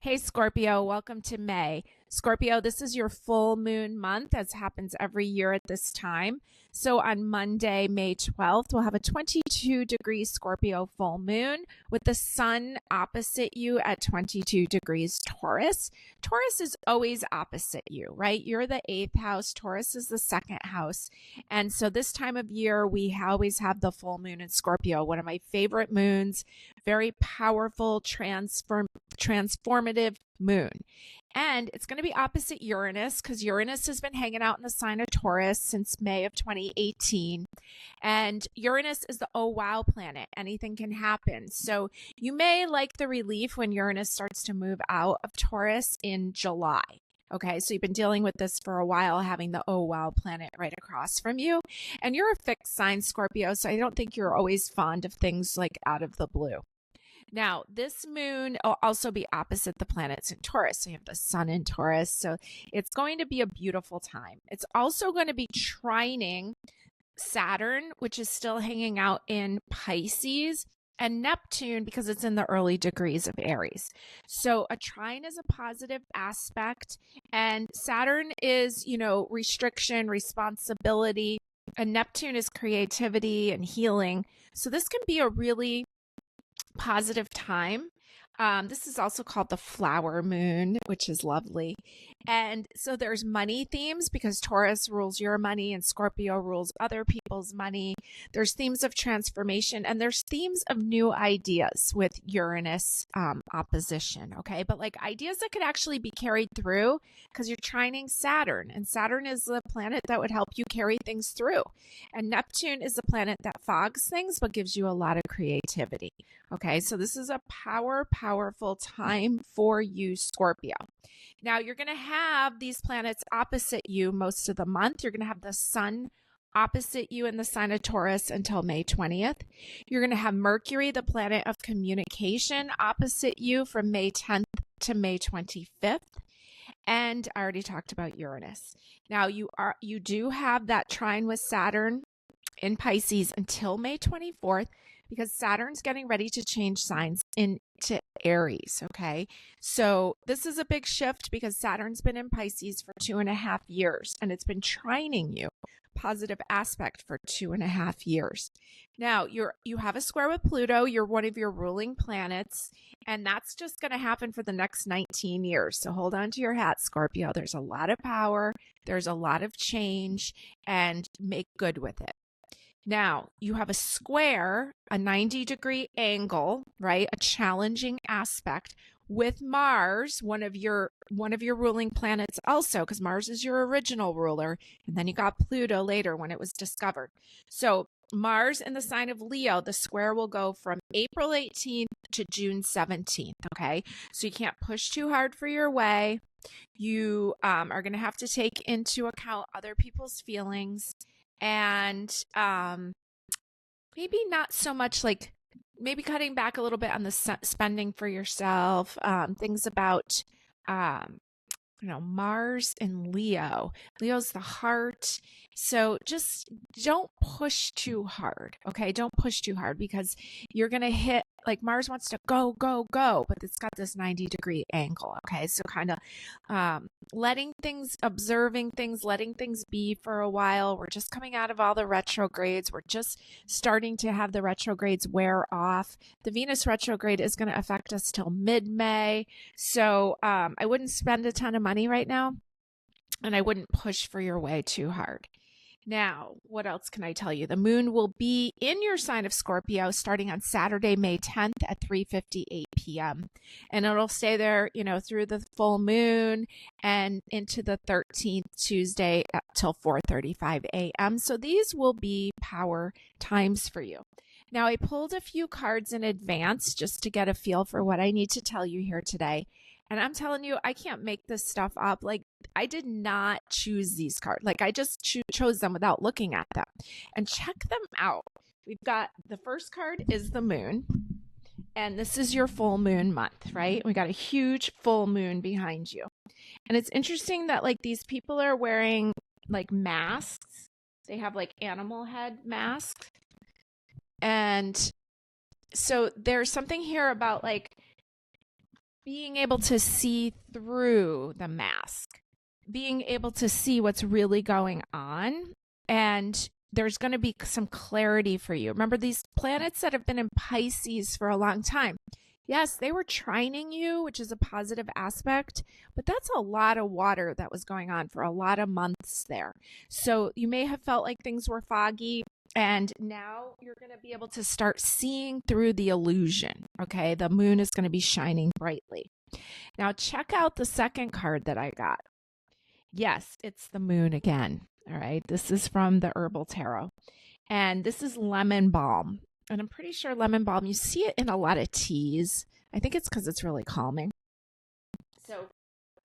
Hey, Scorpio, welcome to May. Scorpio, this is your full moon month, as happens every year at this time. So on Monday, May 12th, we'll have a 22-degree Scorpio full moon with the sun opposite you at 22 degrees Taurus. Taurus is always opposite you, right? You're the 8th house. Taurus is the 2nd house. And so this time of year, we always have the full moon in Scorpio, one of my favorite moons, very powerful, transformative moon. And it's going to be opposite Uranus because Uranus has been hanging out in the sign of Taurus since May of 2018. And Uranus is the oh wow planet. Anything can happen. So you may like the relief when Uranus starts to move out of Taurus in July. Okay, so you've been dealing with this for a while, having the oh wow planet right across from you. And you're a fixed sign, Scorpio, so I don't think you're always fond of things like out of the blue. Now, this moon will also be opposite the planets in Taurus. So you have the sun in Taurus. So it's going to be a beautiful time. It's also going to be trining Saturn, which is still hanging out in Pisces, and Neptune because it's in the early degrees of Aries. So a trine is a positive aspect, and Saturn is, restriction, responsibility, and Neptune is creativity and healing. So this can be a really positive time. This is also called the flower moon, which is lovely. And so there's money themes because Taurus rules your money and Scorpio rules other people's money. There's themes of transformation and there's themes of new ideas with Uranus opposition. Okay. But like ideas that could actually be carried through because you're trining Saturn, and Saturn is the planet that would help you carry things through. And Neptune is the planet that fogs things but gives you a lot of creativity. Okay. So this is a powerful time for you, Scorpio. Now, you're going to have these planets opposite you most of the month. You're going to have the sun opposite you in the sign of Taurus until May 20th. You're going to have Mercury, the planet of communication, opposite you from May 10th to May 25th. And I already talked about Uranus. Now, you do have that trine with Saturn in Pisces until May 24th. Because Saturn's getting ready to change signs into Aries, okay? So this is a big shift because Saturn's been in Pisces for 2.5 years, and it's been trining you, positive aspect for 2.5 years. Now, you have a square with Pluto. You're one of your ruling planets, and that's just going to happen for the next 19 years. So hold on to your hat, Scorpio. There's a lot of power. There's a lot of change, and make good with it. Now, you have a square, a 90-degree angle, right? A challenging aspect with Mars, one of your ruling planets also, because Mars is your original ruler. And then you got Pluto later when it was discovered. So Mars in the sign of Leo, the square will go from April 18th to June 17th, okay? So you can't push too hard for your way. You are going to have to take into account other people's feelings. And maybe not so much like maybe cutting back a little bit on the spending for yourself, things about, Mars and Leo. Leo's the heart. So just don't push too hard. Okay. Don't push too hard because you're going to hit, like Mars wants to go, but it's got this 90-degree angle. Okay. So kind of observing things, letting things be for a while. We're just coming out of all the retrogrades. We're just starting to have the retrogrades wear off. The Venus retrograde is going to affect us till mid-May. So I wouldn't spend a ton of money right now, and I wouldn't push for your way too hard. Now, what else can I tell you? The moon will be in your sign of Scorpio starting on Saturday, May 10th at 3:58 p.m. And it'll stay there, through the full moon and into the 13th Tuesday till 4:35 a.m. So these will be power times for you. Now, I pulled a few cards in advance just to get a feel for what I need to tell you here today. And I'm telling you, I can't make this stuff up. Like, I did not choose these cards. Like, I just chose them without looking at them. And check them out. We've got the first card is the moon. And this is your full moon month, right? We got a huge full moon behind you. And it's interesting that, like, these people are wearing, like, masks. They have, like, animal head masks. And so there's something here about, like, being able to see through the mask, being able to see what's really going on. And there's going to be some clarity for you. Remember, these planets that have been in Pisces for a long time, yes, they were trining you, which is a positive aspect, but that's a lot of water that was going on for a lot of months there. So you may have felt like things were foggy, and now you're going to be able to start seeing through the illusion. Okay, the moon is going to be shining brightly. Now check out the second card that I got. Yes, it's the moon again. All right, this is from the Herbal Tarot, and this is lemon balm. And I'm pretty sure lemon balm, you see it in a lot of teas. I think it's because it's really calming. So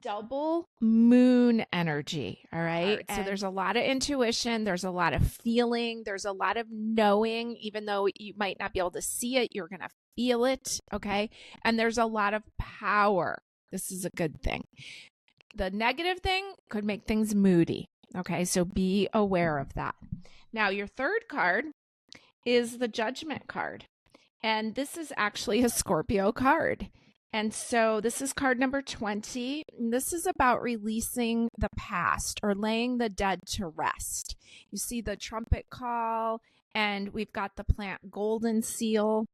double moon energy. All right. So there's a lot of intuition. There's a lot of feeling. There's a lot of knowing, even though you might not be able to see it, you're going to feel it. Okay. And there's a lot of power. This is a good thing. The negative thing could make things moody. Okay. So be aware of that. Now, your third card is the Judgment card. And this is actually a Scorpio card. And so this is card number 20. This is about releasing the past or laying the dead to rest. You see the trumpet call, and we've got the plant golden seal.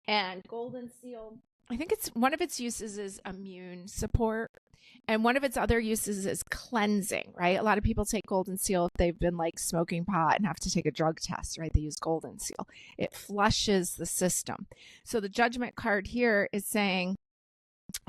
And golden seal, I think it's one of its uses is immune support. And one of its other uses is cleansing, right? A lot of people take golden seal if they've been like smoking pot and have to take a drug test, right? They use golden seal. It flushes the system. So the Judgment card here is saying,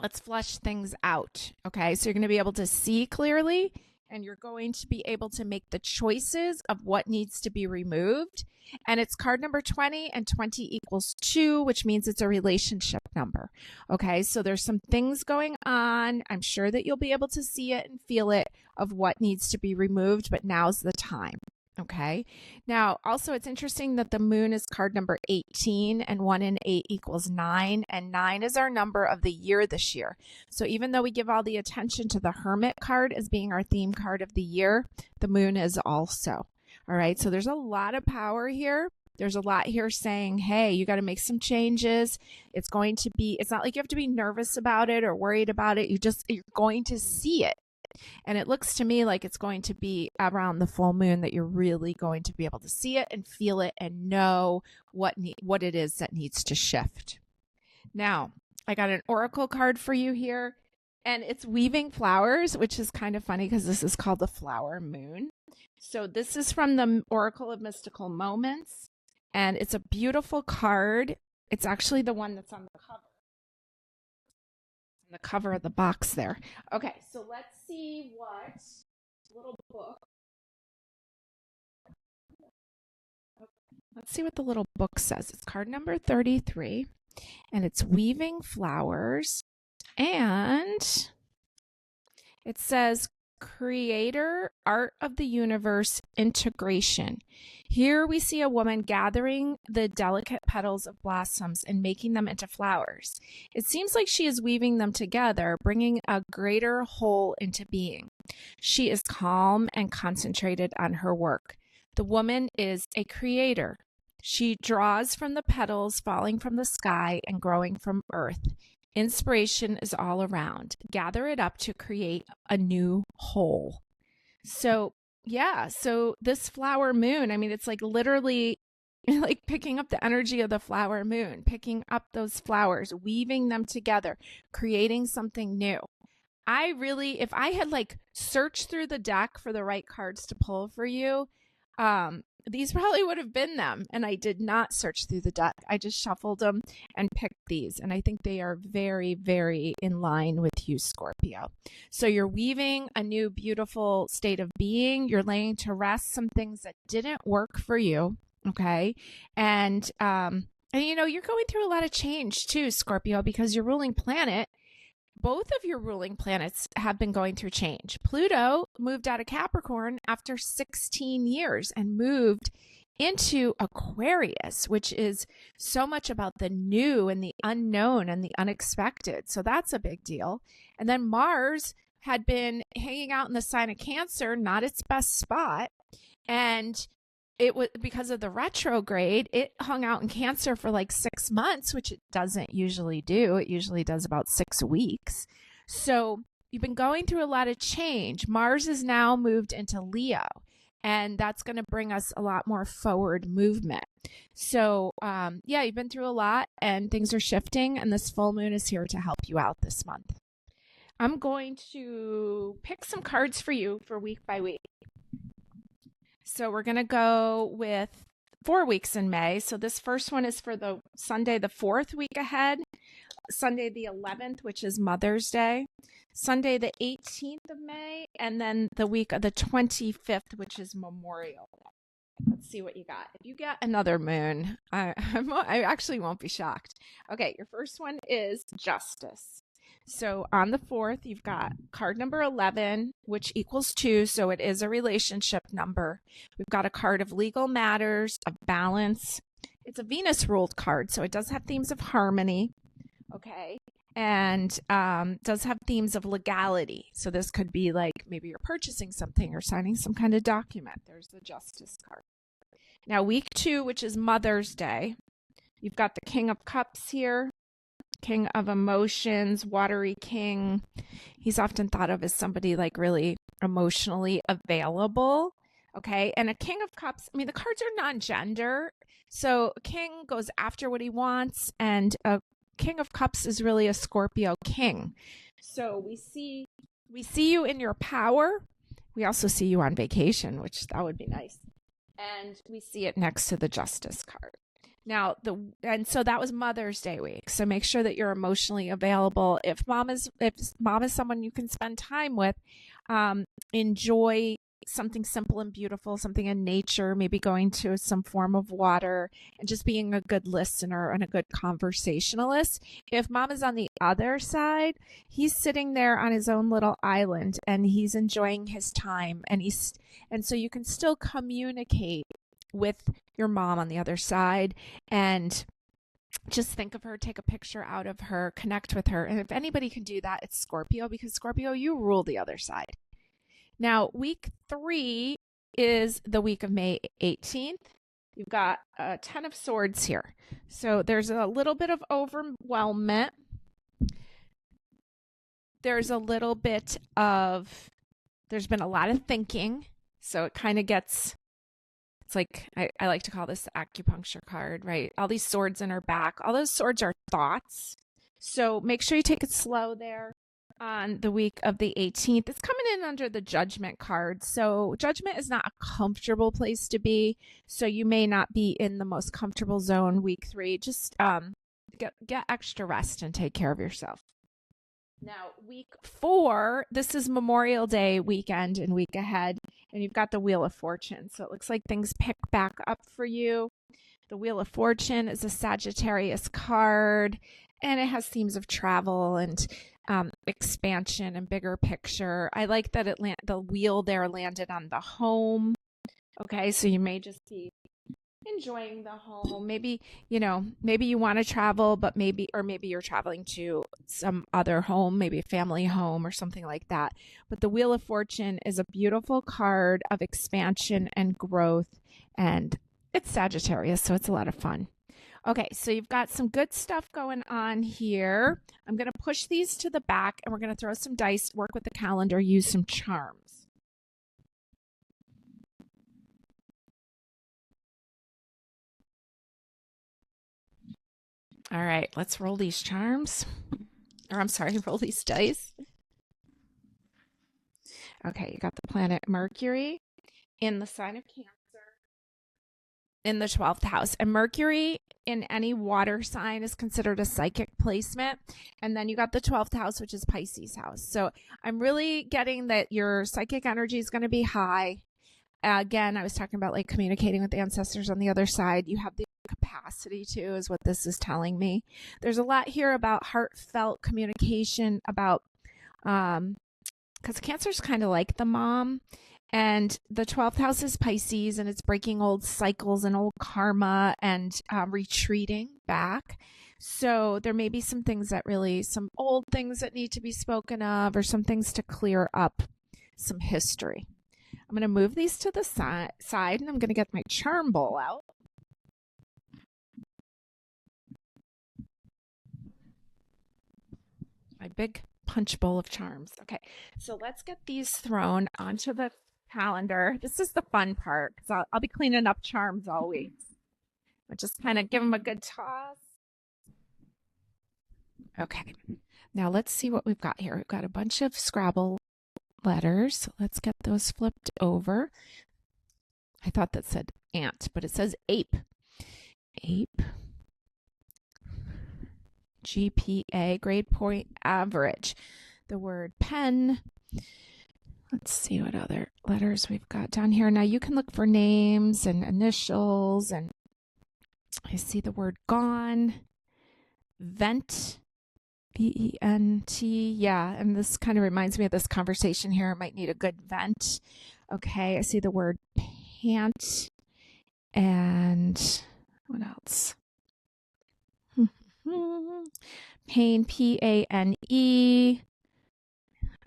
let's flush things out. Okay. So you're going to be able to see clearly, and you're going to be able to make the choices of what needs to be removed. And it's card number 20, and 20 equals 2, which means it's a relationship number. Okay. So there's some things going on. I'm sure that you'll be able to see it and feel it of what needs to be removed, but now's the time. Okay. Now, also, it's interesting that the moon is card number 18, and 1 and 8 equals 9, and 9 is our number of the year this year. So even though we give all the attention to the Hermit card as being our theme card of the year, the moon is also. All right. So there's a lot of power here. There's a lot here saying, hey, you got to make some changes. It's not like you have to be nervous about it or worried about it. You're going to see it. And it looks to me like it's going to be around the full moon that you're really going to be able to see it and feel it and know what it is that needs to shift. Now, I got an oracle card for you here, and it's weaving flowers, which is kind of funny because this is called the flower moon. So this is from the Oracle of Mystical Moments, and it's a beautiful card. It's actually the one that's on the cover of the box there. Okay, so let's see what little book. Let's see what the little book says. It's card number 33, and it's weaving flowers, and it says Creator, Art of the Universe, Integration. Here we see a woman gathering the delicate petals of blossoms and making them into flowers. It seems like she is weaving them together, bringing a greater whole into being. She is calm and concentrated on her work. The woman is a creator. She draws from the petals falling from the sky and growing from earth. Inspiration is all around. Gather it up to create a new whole. So, yeah. So this flower moon, I mean, it's like literally like picking up the energy of the flower moon, picking up those flowers, weaving them together, creating something new. If I had like searched through the deck for the right cards to pull for you, these probably would have been them. And I did not search through the deck. I just shuffled them and picked these. And I think they are very, very in line with you, Scorpio. So you're weaving a new, beautiful state of being. You're laying to rest some things that didn't work for you. Okay. And you know, you're going through a lot of change too, Scorpio, because your ruling planet, both of your ruling planets have been going through change. Pluto moved out of Capricorn after 16 years and moved into Aquarius, which is so much about the new and the unknown and the unexpected. So that's a big deal. And then Mars had been hanging out in the sign of Cancer, not its best spot. And it was because of the retrograde, it hung out in Cancer for like 6 months, which it doesn't usually do. It usually does about 6 weeks. So you've been going through a lot of change. Mars is now moved into Leo, and that's going to bring us a lot more forward movement. So, yeah, you've been through a lot and things are shifting, and this full moon is here to help you out this month. I'm going to pick some cards for you for week by week. So we're going to go with 4 weeks in May. So this first one is for the Sunday, the 4th week ahead, Sunday, the 11th, which is Mother's Day, Sunday, the 18th of May, and then the week of the 25th, which is Memorial Day. Let's see what you got. If you get another moon, I actually won't be shocked. Okay, your first one is Justice. So on the 4th, you've got card number 11, which equals 2. So it is a relationship number. We've got a card of legal matters, of balance. It's a Venus ruled card. So it does have themes of harmony. Okay. And does have themes of legality. So this could be like maybe you're purchasing something or signing some kind of document. There's the Justice card. Now, week 2, which is Mother's Day, you've got the King of Cups here. King of Emotions, watery king. He's often thought of as somebody like really emotionally available. Okay. And a King of Cups, I mean, the cards are non-gender. So a king goes after what he wants, and a King of Cups is really a Scorpio king. So we see you in your power. We also see you on vacation, which that would be nice. And we see it next to the Justice card. Now, so that was Mother's Day week. So make sure that you're emotionally available. If mom is someone you can spend time with, enjoy something simple and beautiful, something in nature, maybe going to some form of water, and just being a good listener and a good conversationalist. If mom is on the other side, he's sitting there on his own little island and he's enjoying his time, and so you can still communicate with your mom on the other side, and just think of her, take a picture out of her, connect with her. And if anybody can do that, it's Scorpio, because Scorpio, you rule the other side. Now, week 3 is the week of May 18th. You've got a 10 of Swords here. So there's a little bit of overwhelmment. There's been a lot of thinking. So it kind of gets, it's like, I like to call this the acupuncture card, right? All these swords in her back. All those swords are thoughts. So make sure you take it slow there on the week of the 18th. It's coming in under the Judgment card. So Judgment is not a comfortable place to be. So you may not be in the most comfortable zone week 3. Just get extra rest and take care of yourself. Now, week 4, this is Memorial Day weekend and week ahead, and you've got the Wheel of Fortune. So it looks like things pick back up for you. The Wheel of Fortune is a Sagittarius card, and it has themes of travel and expansion and bigger picture. I like that the wheel there landed on the home. Okay, so you may just be enjoying the home. Maybe you want to travel, but maybe you're traveling to some other home, maybe a family home or something like that. But the Wheel of Fortune is a beautiful card of expansion and growth, and it's Sagittarius, so it's a lot of fun. Okay, so you've got some good stuff going on here. I'm going to push these to the back, and we're going to throw some dice, work with the calendar, use some charms. All right, let's roll these charms. Roll these dice. Okay, you got the planet Mercury in the sign of Cancer in the 12th house. And Mercury in any water sign is considered a psychic placement. And then you got the 12th house, which is Pisces house. So I'm really getting that your psychic energy is going to be high. Again, I was talking about like communicating with ancestors on the other side. You have the capacity to, is what this is telling me. There's a lot here about heartfelt communication, about because Cancer's kind of like the mom, and the 12th house is Pisces, and it's breaking old cycles and old karma and retreating back. So there may be some things that some old things that need to be spoken of, or some things to clear up some history. I'm going to move these to the side and I'm going to get my charm bowl out. My big punch bowl of charms. Okay, so let's get these thrown onto the calendar. This is the fun part because I'll be cleaning up charms all week. I'll just kind of give them a good toss. Okay, now let's see what we've got here. We've got a bunch of Scrabble letters. So let's get those flipped over. I thought that said ant, but it says ape. Ape. GPA, grade point average. The word pen. Let's see what other letters we've got down here. Now you can look for names and initials, and I see the word gone. Vent. V-E-N-T. Yeah, and this kind of reminds me of this conversation here. I might need a good vent. Okay, I see the word pant. And what else? Pain, P-A-N-E.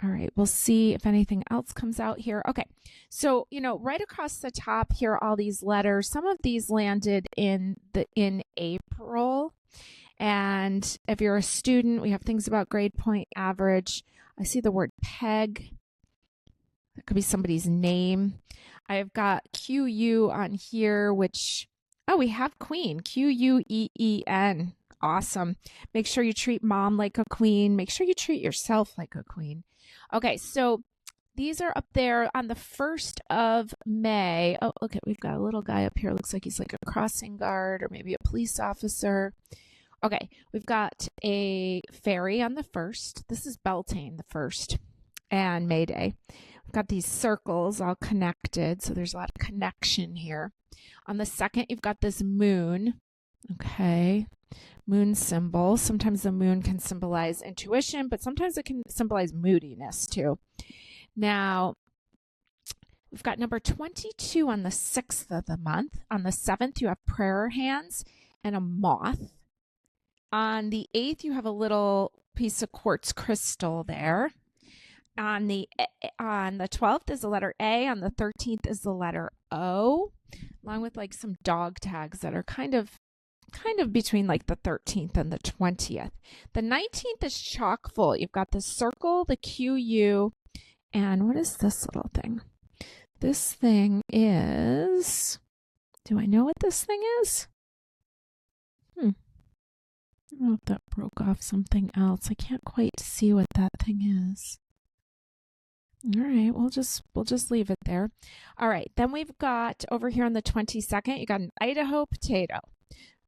All right, we'll see if anything else comes out here. Okay, so, right across the top here, all these letters, some of these landed in April. And if you're a student, we have things about grade point average. I see the word peg. That could be somebody's name. I've got Q-U on here, which, we have queen, Q-U-E-E-N. Awesome. Make sure you treat mom like a queen. Make sure you treat yourself like a queen. Okay, so these are up there on the 1st of May. Oh, look, we've got a little guy up here. Looks like he's like a crossing guard or maybe a police officer. Okay, we've got a fairy on the 1st. This is Beltane, the 1st, and May Day. We've got these circles all connected, so there's a lot of connection here. On the 2nd, you've got this moon. Okay, moon symbol. Sometimes the moon can symbolize intuition, but sometimes it can symbolize moodiness too. Now, we've got number 22 on the 6th of the month. On the 7th, you have prayer hands and a moth. On the 8th, you have a little piece of quartz crystal there. On the 12th is the letter A. On the 13th is the letter O, along with like some dog tags that are kind of between like the 13th and the 20th. The 19th is chock full. You've got the circle, the QU, and what is this little thing? This thing is, do I know what this thing is? I don't know if that broke off something else. I can't quite see what that thing is. All right, we'll just leave it there. All right, then we've got over here on the 22nd, you got an Idaho potato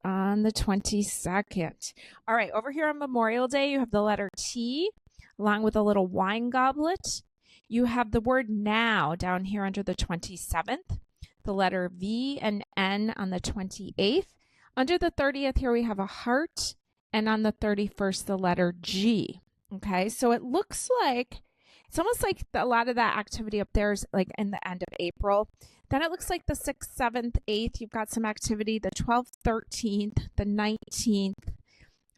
on the 22nd. All right, over here on Memorial Day, you have the letter T along with a little wine goblet. You have the word now down here under the 27th, the letter V and N on the 28th. Under the 30th here, we have a heart. And on the 31st, the letter G. Okay, so it looks like, it's almost like a lot of that activity up there is like in the end of April. Then it looks like the 6th, 7th, 8th, you've got some activity, the 12th, 13th, the 19th,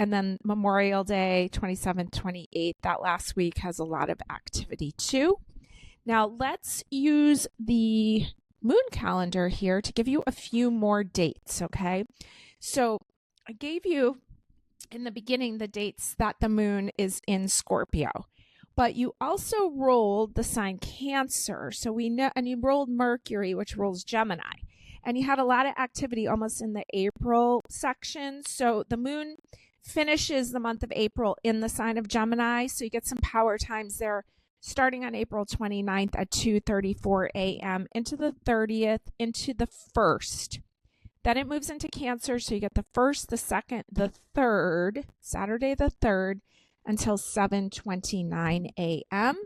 and then Memorial Day, 27th, 28th. That last week has a lot of activity too. Now let's use the moon calendar here to give you a few more dates, okay? So I gave you in the beginning the dates that the moon is in Scorpio, but you also rolled the sign Cancer. So we know, and you rolled Mercury, which rolls Gemini, and you had a lot of activity almost in the April section. So the moon finishes the month of April in the sign of Gemini. So you get some power times there starting on April 29th at 2:34 a.m. into the 30th, into the 1st. Then it moves into Cancer, so you get the 1st, the 2nd, the 3rd, Saturday the 3rd, until 7:29 a.m.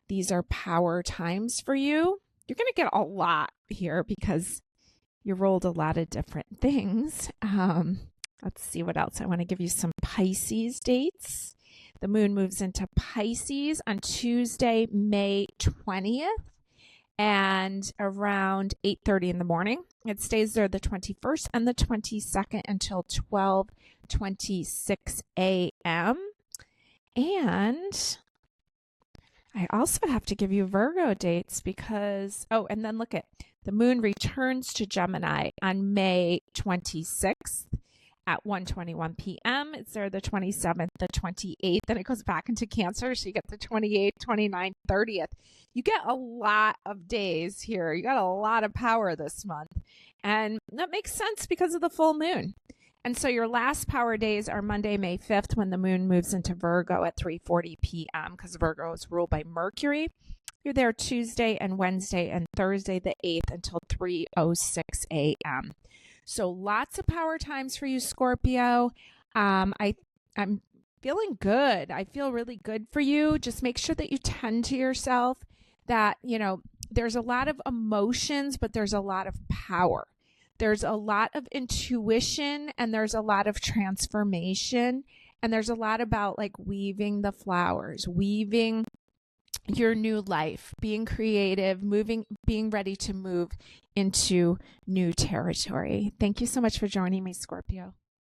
These are power times for you. You're going to get a lot here because you rolled a lot of different things. Let's see what else. I want to give you some Pisces dates. The moon moves into Pisces on Tuesday, May 20th. And around 8:30 in the morning. It stays there the 21st and the 22nd until 12:26 a.m. And I also have to give you Virgo dates because, and then look at the moon returns to Gemini on May 26th at 1:21 p.m. It's there the 27th, the 28th, then it goes back into Cancer. So you get the 28th, 29th, 30th. You get a lot of days here. You got a lot of power this month. And that makes sense because of the full moon. And so your last power days are Monday, May 5th, when the moon moves into Virgo at 3:40 p.m. because Virgo is ruled by Mercury. You're there Tuesday and Wednesday and Thursday, the 8th, until 3:06 a.m. So lots of power times for you, Scorpio. I'm feeling good. I feel really good for you. Just make sure that you tend to yourself, that, there's a lot of emotions, but there's a lot of power. There's a lot of intuition and there's a lot of transformation. And there's a lot about like weaving the flowers, weaving your new life, being creative, being ready to move into new territory. Thank you so much for joining me, Scorpio.